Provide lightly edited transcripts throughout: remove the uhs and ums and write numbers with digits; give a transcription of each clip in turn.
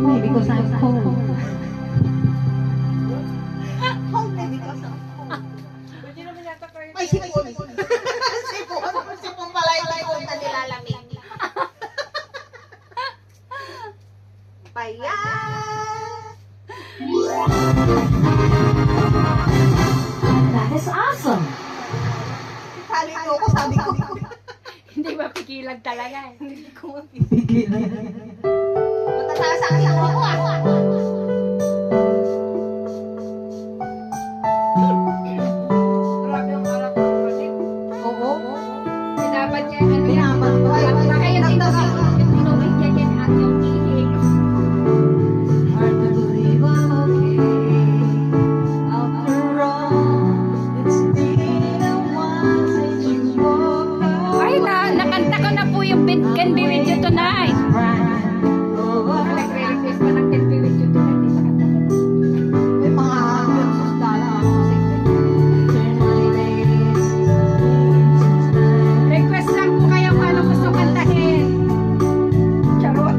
me because I'm cold. Hold me because of cold. Pwede naman yata kayo. May sipon. Sipon pala yung sipon na nilalamig. Bayan! That is awesome. Kali ko, sabi ko. Hindi mapigilan talaga eh. Hindi ko mapigilan. Matataas ang ilaw ko ah. Grabe ang alak ng panik. Oo. Binabad niya ano yan. Binabad ko. Ay, Baka yung tinubig niya yan at yung ihi. Hard to believe I'm okay. After all, it's been a while since you woke up. Ay, nakanta ko na po yung Can Be With You Tonight. Nagre-request pa ng Can Be With You Tonight. Di ba kanta ko na? May mga versus dala ako sa Request lang po kayo kung ano gusto kantahin. Charot.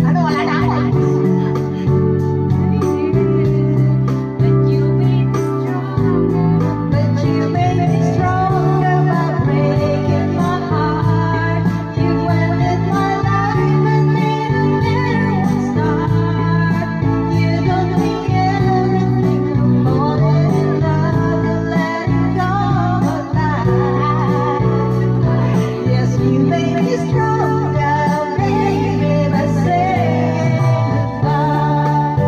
Ano, wala na ako. But you made me stronger. But you made me stronger by breaking my heart. You ended my life and made a new start. You don't think everything I'm falling in love and letting go of life. Yes, you made me stronger, baby, by saying goodbye.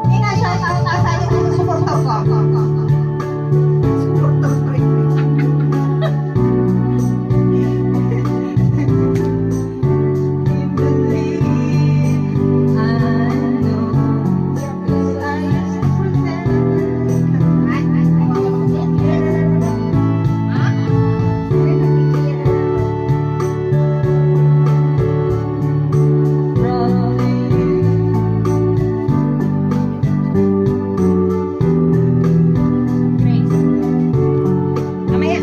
Hindi nga siya nasa yung supporter ko. Supporter ko rin. Mamaya.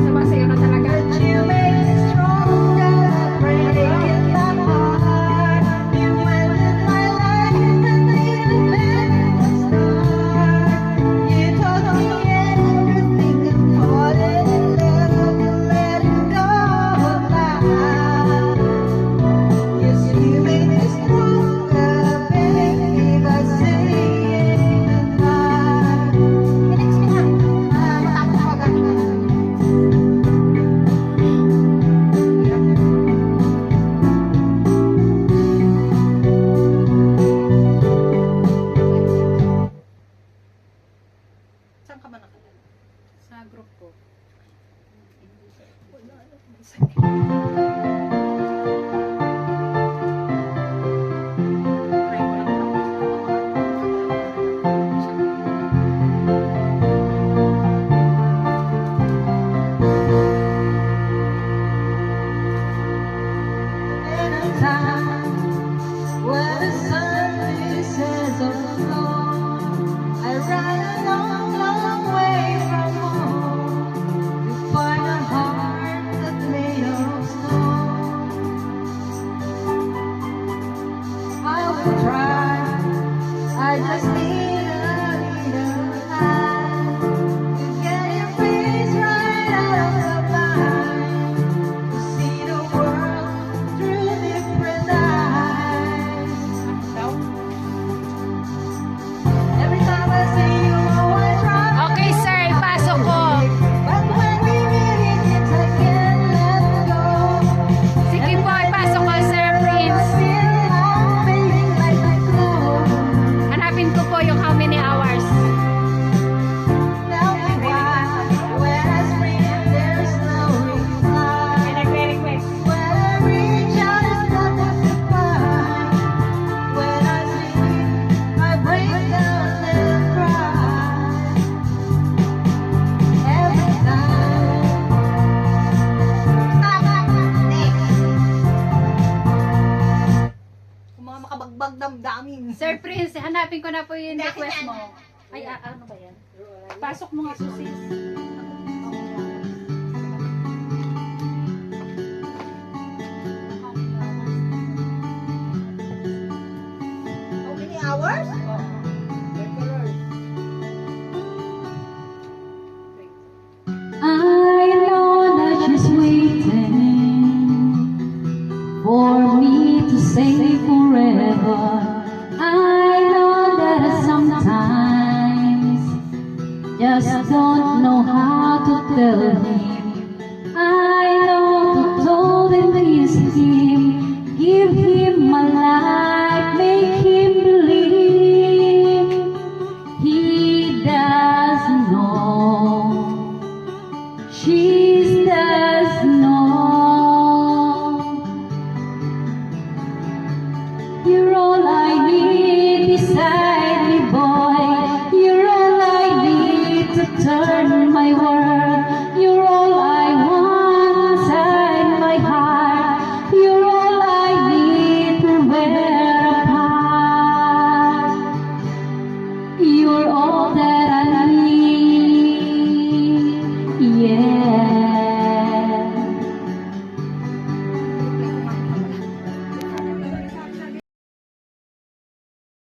Sabasayo na talaga. You made me stronger by breaking my heart. You ended my life and made a better start. You taught me everything and falling in love and letting go of life. Yes, you made me stronger, baby, by saying goodbye. Next na. Matapos ko agad. Saan ka ba nakatala? Sa group ko. Try ko lang In a time where the sun rises alone, I ride a long, long way from home to find a heart that's made of stone. I will try, I just need a little time to get your face right out of mind. To see the world through different eyes. Every time I see you, oh, I try. Okay, sir, ipasok ko. But when we meet, it's I can't let go. Sige po, ipasok ko, Sir Prince. I feel I'm feeling like a glow. Hanapin ko po yung how namin. Sir Prince, hanapin ko na po yung Hindi, request akin mo. yan. Ay, ano ba yan? Pasok mo nga, Susis. How many hours? Oo.